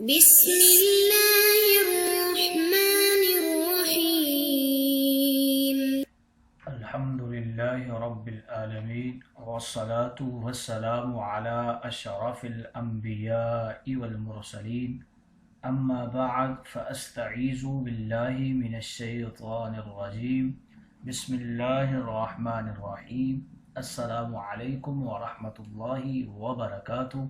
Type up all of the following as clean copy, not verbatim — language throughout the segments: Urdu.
بسم الله الرحمن الرحيم. الحمد لله رب العالمين والصلاة والسلام على أشرف الأنبياء والمرسلين أما بعد فأستعيذ بالله من الشيطان الرجيم بسم الله الرحمن الرحيم السلام علیکم ورحمۃ اللہ وبرکاتہ۔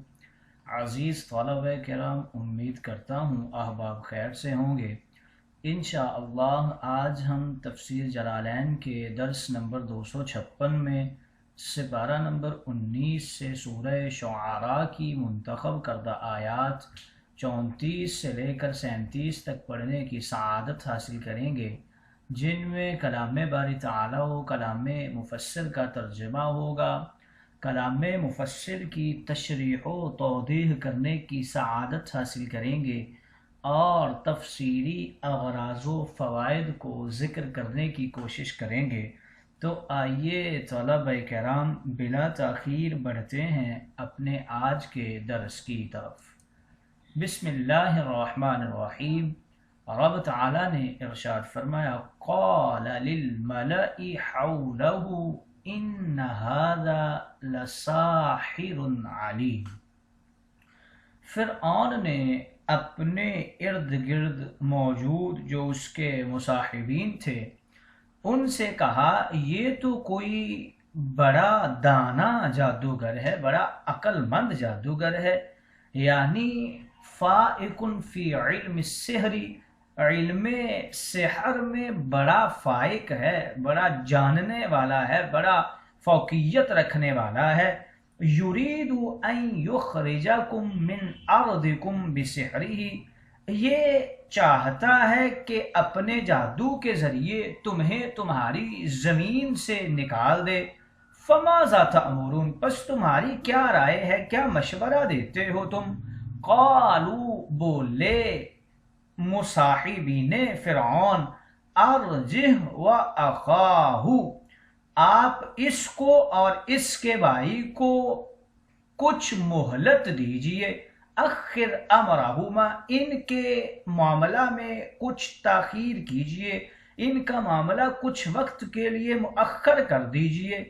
عزیز طلبہ کرام، امید کرتا ہوں احباب خیر سے ہوں گے۔ انشاءاللہ آج ہم تفسیر جلالین کے درس نمبر 256 میں سپارہ نمبر 19 سے سورہ شعراء کی منتخب کردہ آیات 34 سے لے کر 37 تک پڑھنے کی سعادت حاصل کریں گے، جن میں کلام باری تعالیٰ و کلام مفسر کا ترجمہ ہوگا۔ کلام مفسر کی تشریح و توضیح کرنے کی سعادت حاصل کریں گے اور تفسیری اغراض و فوائد کو ذکر کرنے کی کوشش کریں گے۔ تو آئیے طلبہ کرام بلا تاخیر بڑھتے ہیں اپنے آج کے درس کی طرف۔ بسم اللہ الرحمن الرحیم۔ رب تعالیٰ نے ارشاد فرمایا، قال للملأ حولہ ان ھذا لساحر علیم۔ فرعون نے اپنے ارد گرد موجود جو اس کے مصاحبین تھے ان سے کہا، یہ تو کوئی بڑا دانا جادوگر ہے، بڑا عقل مند جادوگر ہے، یعنی فائق فی علم السحر، علم سحر میں بڑا فائق ہے، بڑا جاننے والا ہے، بڑا فوقیت رکھنے والا ہے۔ یرید ان یخرجکم من ارضکم بسحرہ، یہ چاہتا ہے کہ اپنے جادو کے ذریعے تمہیں تمہاری زمین سے نکال دے۔ فماذا تأمرون، پس تمہاری کیا رائے ہے، کیا مشورہ دیتے ہو تم؟ قالوا، بولے مصاحبین فرعون، ارجہ و اخاہ، آپ اس کو اور اس کے بھائی کو کچھ مہلت دیجئے، اخر امرہما، ان کے معاملہ میں کچھ تاخیر کیجئے، ان کا معاملہ کچھ وقت کے لیے مؤخر کر دیجئے۔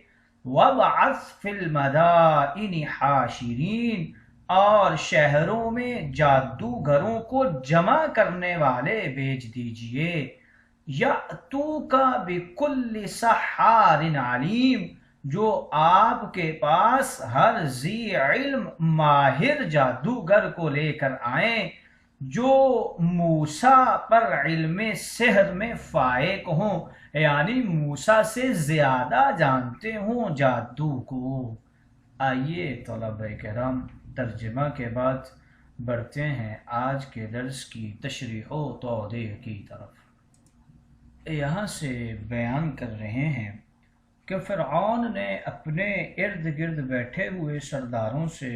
وابعث فی المدائن حاشرین، اور شہروں میں جادوگروں کو جمع کرنے والے بھیج دیجئے۔ یأتوک بکل سحار علیم، جو آپ کے پاس ہر ذی علم ماہر جادوگر کو لے کر آئیں، جو موسیٰ پر علم سحر میں فائق ہوں، یعنی موسیٰ سے زیادہ جانتے ہوں جادو کو۔ آئیے طلبہ کرام ترجمہ کے بعد بڑھتے ہیں آج کے درس کی تشریح و توضیح کی طرف۔ یہاں سے بیان کر رہے ہیں کہ فرعون نے اپنے ارد گرد بیٹھے ہوئے سرداروں سے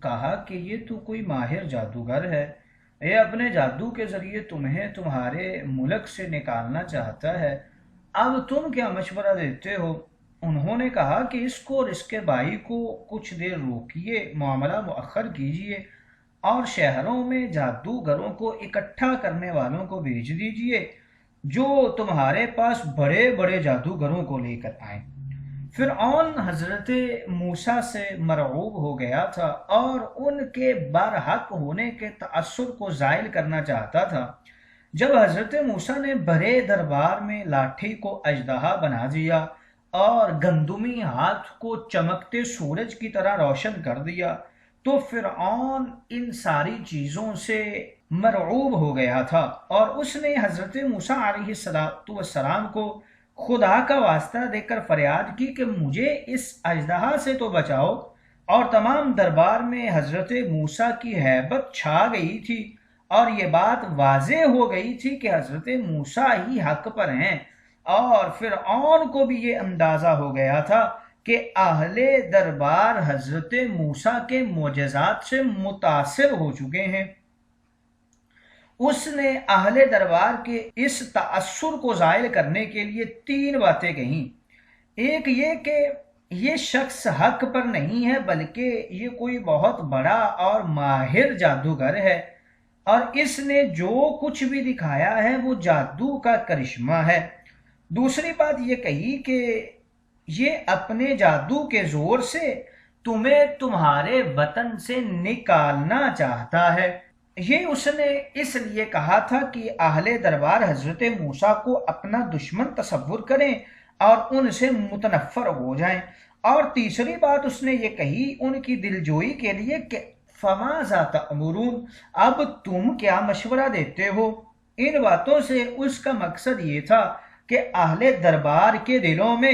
کہا کہ یہ تو کوئی ماہر جادوگر ہے، یہ اپنے جادو کے ذریعے تمہیں تمہارے ملک سے نکالنا چاہتا ہے، اب تم کیا مشورہ دیتے ہو؟ انہوں نے کہا کہ اس کو اور اس کے بھائی کو کچھ دیر روکیے، معاملہ مؤخر کیجیے، اور شہروں میں جادوگروں کو اکٹھا کرنے والوں کو بھیج دیجیے جو تمہارے پاس بڑے بڑے جادوگروں کو لے کر آئیں۔ فرعون حضرت موسیٰ سے مرعوب ہو گیا تھا اور ان کے برحق ہونے کے تأثر کو زائل کرنا چاہتا تھا۔ جب حضرت موسیٰ نے بڑے دربار میں لاٹھی کو اژدہا بنا دیا اور گندمی ہاتھ کو چمکتے سورج کی طرح روشن کر دیا تو فرعون ان ساری چیزوں سے مرعوب ہو گیا تھا، اور اس نے حضرت موسیٰ علیہ السلام کو خدا کا واسطہ دے کر فریاد کی کہ مجھے اس اژدہا سے تو بچاؤ، اور تمام دربار میں حضرت موسیٰ کی ہیبت چھا گئی تھی اور یہ بات واضح ہو گئی تھی کہ حضرت موسیٰ ہی حق پر ہیں، اور فرعون کو بھی یہ اندازہ ہو گیا تھا کہ اہل دربار حضرت موسیٰ کے معجزات سے متاثر ہو چکے ہیں۔ اس نے اہل دربار کے اس تأثر کو زائل کرنے کے لیے 3 باتیں کہیں۔ ایک یہ کہ یہ شخص حق پر نہیں ہے بلکہ یہ کوئی بہت بڑا اور ماہر جادوگر ہے، اور اس نے جو کچھ بھی دکھایا ہے وہ جادو کا کرشمہ ہے۔ دوسری بات یہ کہی کہ یہ اپنے جادو کے زور سے تمہیں تمہارے وطن سے نکالنا چاہتا ہے۔ یہ اس نے اس لیے کہا تھا کہ اہل دربار حضرت موسیٰ کو اپنا دشمن تصور کریں اور ان سے متنفر ہو جائیں۔ اور تیسری بات اس نے یہ کہی ان کی دلجوئی کے لیے کہ فَمَاذَا تَأْمُرُونَ، اب تم کیا مشورہ دیتے ہو؟ ان باتوں سے اس کا مقصد یہ تھا کہ اہل دربار کے دلوں میں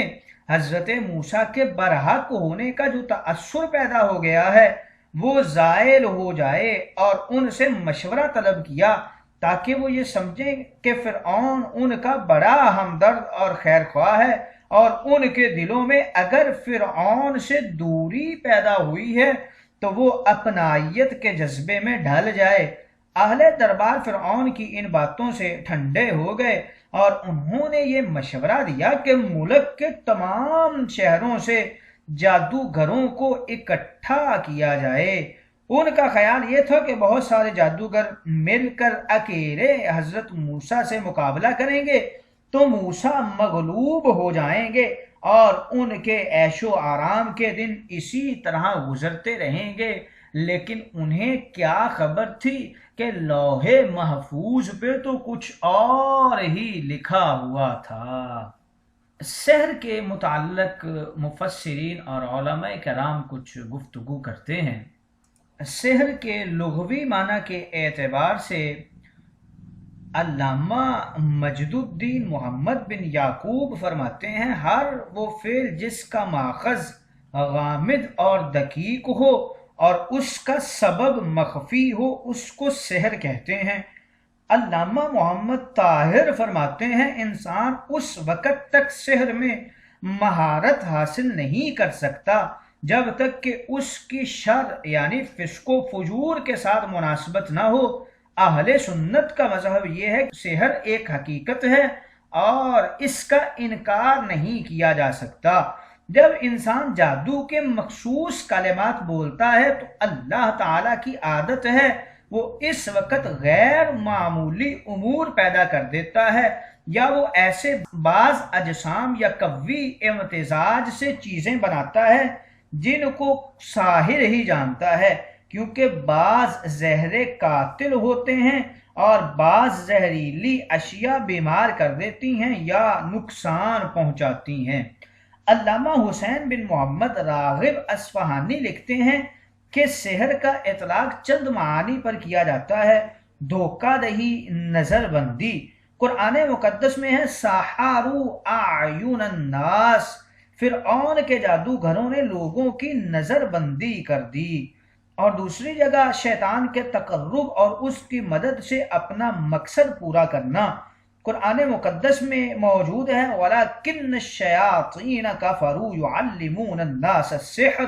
حضرت موسیٰ کے برحق ہونے کا جو تأثر پیدا ہو گیا ہے وہ زائل ہو جائے، اور ان سے مشورہ طلب کیا تاکہ وہ یہ سمجھیں کہ فرعون ان کا بڑا ہمدرد اور خیر خواہ ہے، اور ان کے دلوں میں اگر فرعون سے دوری پیدا ہوئی ہے تو وہ اپنائیت کے جذبے میں ڈھل جائے۔ اہل دربار فرعون کی ان باتوں سے ٹھنڈے ہو گئے اور انہوں نے یہ مشورہ دیا کہ ملک کے تمام شہروں سے جادوگروں کو اکٹھا کیا جائے۔ ان کا خیال یہ تھا کہ بہت سارے جادوگر مل کر اکیلے حضرت موسیٰ سے مقابلہ کریں گے تو موسیٰ مغلوب ہو جائیں گے، اور ان کے عیش و آرام کے دن اسی طرح گزرتے رہیں گے۔ لیکن انہیں کیا خبر تھی کہ لوح محفوظ پہ تو کچھ اور ہی لکھا ہوا تھا۔ سحر کے متعلق مفسرین اور علماء کرام کچھ گفتگو کرتے ہیں۔ سحر کے لغوی معنی کے اعتبار سے علامہ مجد الدین محمد بن یعقوب فرماتے ہیں ہر وہ فعل جس کا ماخذ غامض اور دقیق ہو اور اس کا سبب مخفی ہو اس کو سحر کہتے ہیں۔ علامہ محمد طاہر فرماتے ہیں انسان اس وقت تک سحر میں مہارت حاصل نہیں کر سکتا جب تک کہ اس کی شر یعنی فسق و فجور کے ساتھ مناسبت نہ ہو۔ اہل سنت کا مذہب یہ ہے کہ سحر ایک حقیقت ہے اور اس کا انکار نہیں کیا جا سکتا۔ جب انسان جادو کے مخصوص کلمات بولتا ہے تو اللہ تعالیٰ کی عادت ہے وہ اس وقت غیر معمولی امور پیدا کر دیتا ہے، یا وہ ایسے بعض اجسام یا قوی امتزاج سے چیزیں بناتا ہے جن کو ساحر ہی جانتا ہے، کیونکہ بعض زہر قاتل ہوتے ہیں اور بعض زہریلی اشیاء بیمار کر دیتی ہیں یا نقصان پہنچاتی ہیں۔ علامہ حسین بن محمد راغب اصفہانی لکھتے ہیں کہ سحر کا اطلاق چند معانی پر کیا جاتا ہے۔ دھوکہ دہی، نظر بندی۔ قرآن مقدس میں ہے سحروا اعین الناس، فرعون کے جادوگروں نے لوگوں کی نظر بندی کر دی۔ اور دوسری جگہ شیطان کے تقرب اور اس کی مدد سے اپنا مقصد پورا کرنا۔ قرآن مقدس میں موجود ہے وَلَكِنَّ الشَّيَاطِينَ كَفَرُوا يُعَلِّمُونَ النَّاسَ السِّحْرَ،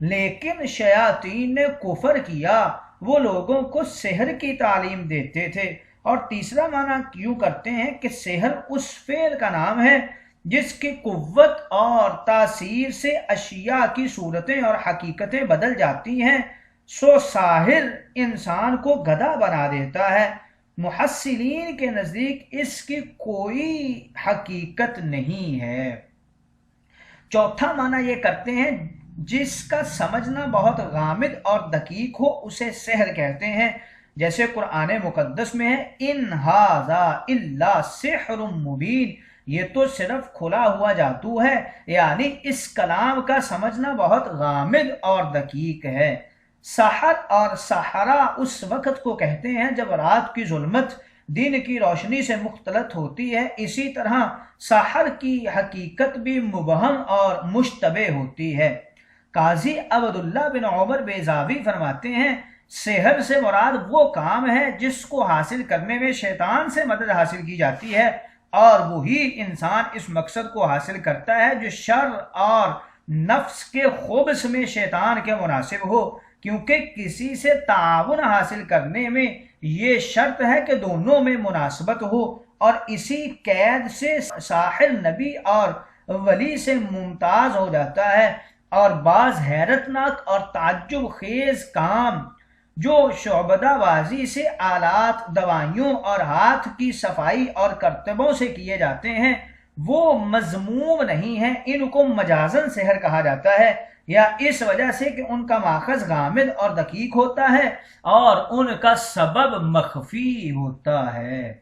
لیکن شیاطین نے کفر کیا، وہ لوگوں کو سحر کی تعلیم دیتے تھے۔ اور تیسرا معنی یوں کرتے ہیں کہ سحر اس فعل کا نام ہے جس کی قوت اور تاثیر سے اشیاء کی صورتیں اور حقیقتیں بدل جاتی ہیں، سو ساحر انسان کو گدھا بنا دیتا ہے۔ محصلین کے نزدیک اس کی کوئی حقیقت نہیں ہے۔ چوتھا معنی یہ کرتے ہیں جس کا سمجھنا بہت غامض اور دقیق ہو اسے سحر کہتے ہیں، جیسے قرآن مقدس میں ہے ان ھذا الا سحر مبین، یہ تو صرف کھلا ہوا جادو ہے، یعنی اس کلام کا سمجھنا بہت غامض اور دقیق ہے۔ سحر اور سحرہ اس وقت کو کہتے ہیں جب رات کی ظلمت دن کی روشنی سے مختلط ہوتی ہے، اسی طرح سحر کی حقیقت بھی مبہم اور مشتبہ ہوتی ہے۔ قاضی عبداللہ بن عمر بیضاوی فرماتے ہیں سحر سے مراد وہ کام ہے جس کو حاصل کرنے میں شیطان سے مدد حاصل کی جاتی ہے، اور وہی انسان اس مقصد کو حاصل کرتا ہے جو شر اور نفس کے خبث میں شیطان کے مناسب ہو، کیونکہ کسی سے تعاون حاصل کرنے میں یہ شرط ہے کہ دونوں میں مناسبت ہو، اور اسی قید سے ساحر نبی اور ولی سے ممتاز ہو جاتا ہے، اور بعض حیرتناک اور تعجب خیز کام جو شعبدہ بازی سے آلات، دوائیوں اور ہاتھ کی صفائی اور کرتبوں سے کیے جاتے ہیں وہ مذموم نہیں ہیں، ان کو مجازن سحر کہا جاتا ہے، یا اس وجہ سے کہ ان کا ماخذ غامض اور دقیق ہوتا ہے اور ان کا سبب مخفی ہوتا ہے۔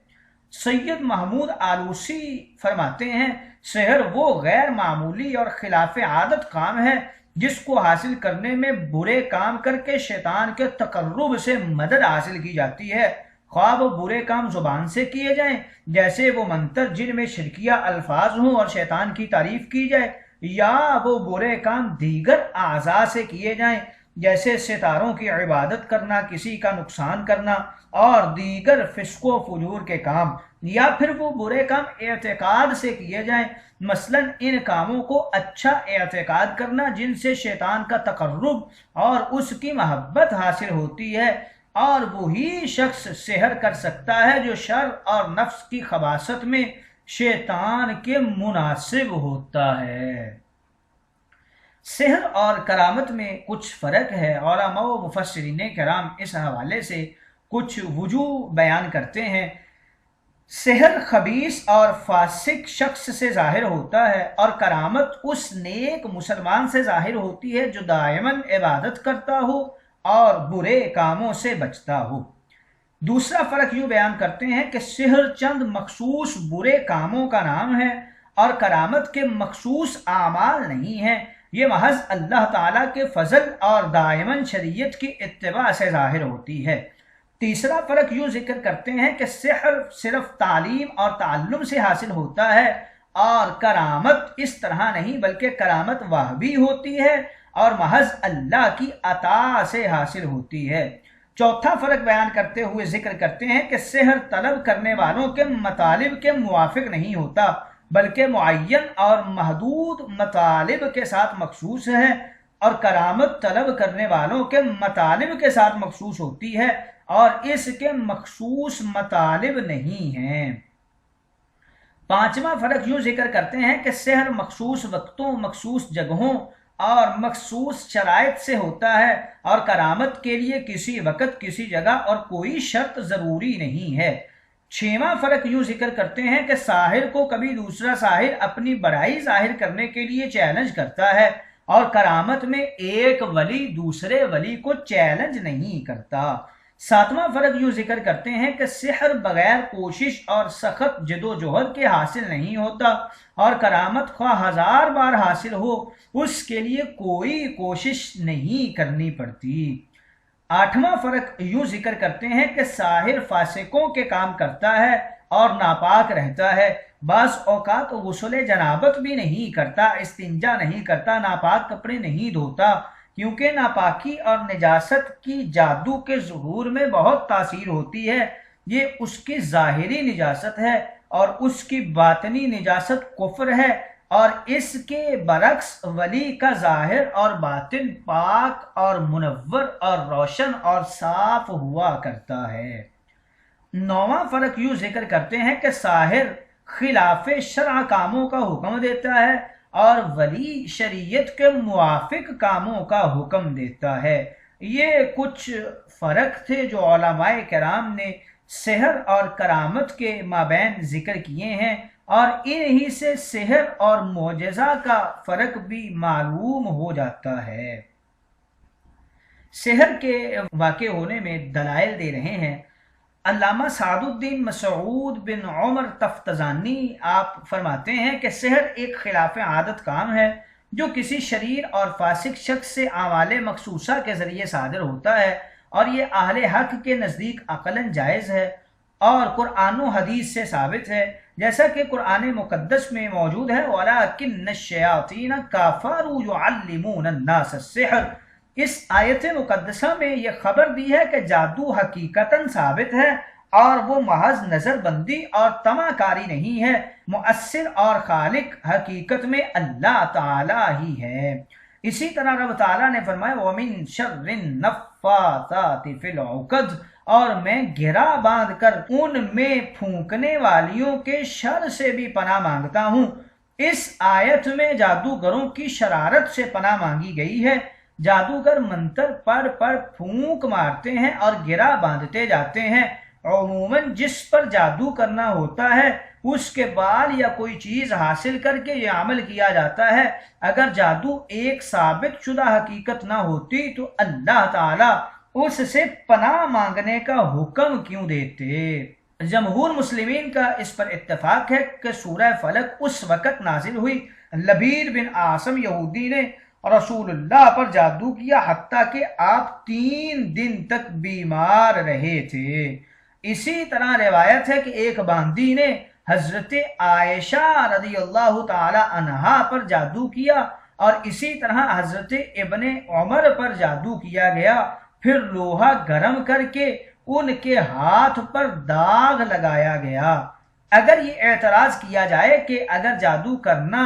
سید محمود آلوسی فرماتے ہیں سحر وہ غیر معمولی اور خلاف عادت کام ہے جس کو حاصل کرنے میں برے کام کر کے شیطان کے تقرب سے مدد حاصل کی جاتی ہے، خواہ وہ برے کام زبان سے کیے جائیں جیسے وہ منتر جن میں شرکیہ الفاظ ہوں اور شیطان کی تعریف کی جائے، یا وہ برے کام دیگر اعضاء سے کیے جائیں جیسے ستاروں کی عبادت کرنا، کسی کا نقصان کرنا اور دیگر فسق و فجور کے کام، یا پھر وہ برے کام اعتقاد سے کیے جائیں، مثلا ان کاموں کو اچھا اعتقاد کرنا جن سے شیطان کا تقرب اور اس کی محبت حاصل ہوتی ہے، اور وہی شخص سحر کر سکتا ہے جو شر اور نفس کی خباثت میں شیطان کے مناسب ہوتا ہے۔ سحر اور کرامت میں کچھ فرق ہے۔ علماء و مفسرین کرام اس حوالے سے کچھ وجوہ بیان کرتے ہیں۔ سحر خبیث اور فاسق شخص سے ظاہر ہوتا ہے، اور کرامت اس نیک مسلمان سے ظاہر ہوتی ہے جو دائماً عبادت کرتا ہو اور برے کاموں سے بچتا ہو۔ دوسرا فرق یوں بیان کرتے ہیں کہ سحر چند مخصوص برے کاموں کا نام ہے اور کرامت کے مخصوص اعمال نہیں ہیں، یہ محض اللہ تعالیٰ کے فضل اور دائماً شریعت کی اتباع سے ظاہر ہوتی ہے۔ تیسرا فرق یوں ذکر کرتے ہیں کہ سحر صرف تعلیم اور تعلم سے حاصل ہوتا ہے، اور کرامت اس طرح نہیں بلکہ کرامت وہبی ہوتی ہے اور محض اللہ کی عطا سے حاصل ہوتی ہے۔ چوتھا فرق بیان کرتے ہوئے ذکر کرتے ہیں کہ سحر طلب کرنے والوں کے مطالب کے موافق نہیں ہوتا بلکہ معین اور محدود مطالب کے ساتھ مخصوص ہے، اور کرامت طلب کرنے والوں کے مطالب کے ساتھ مخصوص ہوتی ہے اور اس کے مخصوص مطالب نہیں ہیں۔ پانچواں فرق یوں ذکر کرتے ہیں کہ سحر مخصوص وقتوں، مخصوص جگہوں اور مخصوص شرائط سے ہوتا ہے، اور کرامت کے لیے کسی وقت، کسی جگہ اور کوئی شرط ضروری نہیں ہے۔ چھواں فرق یوں ذکر کرتے ہیں کہ ساحر کو کبھی دوسرا ساحر اپنی بڑائی ظاہر کرنے کے لیے چیلنج کرتا ہے، اور کرامت میں ایک ولی دوسرے ولی کو چیلنج نہیں کرتا۔ ساتواں فرق یوں ذکر کرتے ہیں کہ سحر بغیر کوشش اور سخت جد و جہد کے حاصل نہیں ہوتا، اور کرامت خواہ 1000 بار حاصل ہو اس کے لیے کوئی کوشش نہیں کرنی پڑتی۔ آٹھواں فرق یوں ذکر کرتے ہیں کہ ساحر فاسقوں کے کام کرتا ہے اور ناپاک رہتا ہے، بعض اوقات غسل جنابت بھی نہیں کرتا، استنجا نہیں کرتا، ناپاک کپڑے نہیں دھوتا، کیونکہ ناپاکی اور نجاست کی جادو کے ظہور میں بہت تاثیر ہوتی ہے، یہ اس کی ظاہری نجاست ہے اور اس کی باطنی نجاست کفر ہے، اور اس کے برعکس ولی کا ظاہر اور باطن پاک اور منور اور روشن اور صاف ہوا کرتا ہے۔ نوواں فرق یوں ذکر کرتے ہیں کہ ساحر خلاف شرع کاموں کا حکم دیتا ہے اور ولی شریعت کے موافق کاموں کا حکم دیتا ہے۔ یہ کچھ فرق تھے جو علماء کرام نے سحر اور کرامت کے مابین ذکر کیے ہیں، اور انہی سے سحر اور معجزہ کا فرق بھی معلوم ہو جاتا ہے۔ سحر کے واقع ہونے میں دلائل دے رہے ہیں علامہ سعد الدین مسعود بن عمر تفتزانی۔ آپ فرماتے ہیں کہ سحر ایک خلاف عادت کام ہے جو کسی شریر اور فاسق شخص سے اعمال مخصوصہ کے ذریعے صادر ہوتا ہے، اور یہ اہل حق کے نزدیک عقلاً جائز ہے اور قرآن و حدیث سے ثابت ہے، جیسا کہ قرآن مقدس میں موجود ہے وَلَٰكِنَّ الشَّيَاطِينَ كَفَرُوا يُعَلِّمُونَ النَّاسَ السِّحْرَ۔ اس آیت مقدسہ میں یہ خبر دی ہے کہ جادو حقیقتاً ثابت ہے اور وہ محض نظر بندی اور طمع کاری نہیں ہے، مؤثر اور خالق حقیقت میں اللہ تعالی ہی ہے۔ اسی طرح رب تعالیٰ نے فرمایا وَمِن شَرِّ النَّفَّاثَاتِ فِي الْعُقَدِ، اور میں گھرا باندھ کر ان میں پھونکنے والیوں کے شر سے بھی پناہ مانگتا ہوں۔ اس آیت میں جادوگروں کی شرارت سے پناہ مانگی گئی ہے۔ جادوگر منتر پڑھ پڑھ پھونک مارتے ہیں اور گرہ باندھتے جاتے ہیں۔ عموماً جس پر جادو کرنا ہوتا ہے اس کے بال یا کوئی چیز حاصل کر کے یہ عمل کیا جاتا ہے۔ اگر جادو ایک ثابت شدہ حقیقت نہ ہوتی تو اللہ تعالیٰ اس سے پناہ مانگنے کا حکم کیوں دیتے؟ جمہور مسلمین کا اس پر اتفاق ہے کہ سورہ فلق اس وقت نازل ہوئی لبید بن عاصم یہودی نے رسول اللہ پر جادو کیا حتیٰ کہ آپ 3 دن تک بیمار رہے تھے۔ اسی طرح روایت ہے کہ ایک باندی نے حضرت عائشہ رضی اللہ تعالی عنہا پر جادو کیا اور اسی طرح حضرت ابن عمر پر جادو کیا گیا، پھر لوہا گرم کر کے ان کے ہاتھ پر داغ لگایا گیا۔ اگر یہ اعتراض کیا جائے کہ اگر جادو کرنا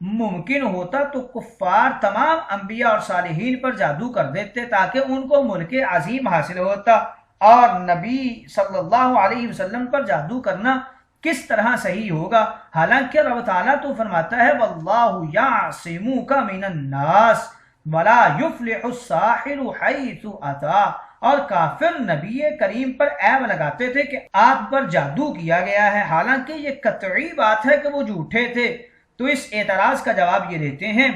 ممکن ہوتا تو کفار تمام انبیاء اور صالحین پر جادو کر دیتے تاکہ ان کو ملک عظیم حاصل ہوتا، اور نبی صلی اللہ علیہ وسلم پر جادو کرنا کس طرح صحیح ہوگا؟ حالانکہ رب تعالیٰ تو فرماتا ہے وَاللَّهُ يَعْصِمُكَ مِنَ النَّاسِ وَلَا يُفْلِحُ السَّاحِرُ حَيْثُ أَتَى، اور کافر نبی کریم پر عیب لگاتے تھے کہ آپ پر جادو کیا گیا ہے، حالانکہ یہ قطعی بات ہے کہ وہ جھوٹے تھے۔ تو اس اعتراض کا جواب یہ دیتے ہیں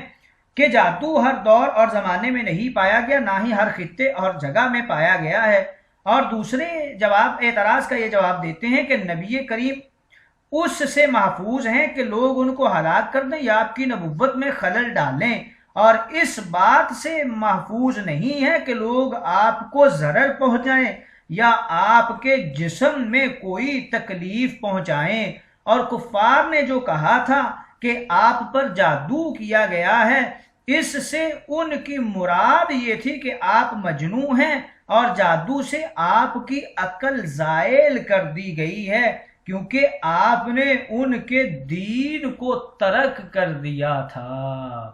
کہ جادو ہر دور اور زمانے میں نہیں پایا گیا، نہ ہی ہر خطے اور جگہ میں پایا گیا ہے۔ اور دوسرے اعتراض کا یہ جواب دیتے ہیں کہ نبی کریم اس سے محفوظ ہیں کہ لوگ ان کو ہلاک کر دیں یا آپ کی نبوت میں خلل ڈالیں، اور اس بات سے محفوظ نہیں ہے کہ لوگ آپ کو ضرر پہنچائیں یا آپ کے جسم میں کوئی تکلیف پہنچائیں۔ اور کفار نے جو کہا تھا کہ آپ پر جادو کیا گیا ہے، اس سے ان کی مراد یہ تھی کہ آپ مجنون ہیں اور جادو سے آپ کی عقل زائل کر دی گئی ہے، کیونکہ آپ نے ان کے دین کو ترک کر دیا تھا۔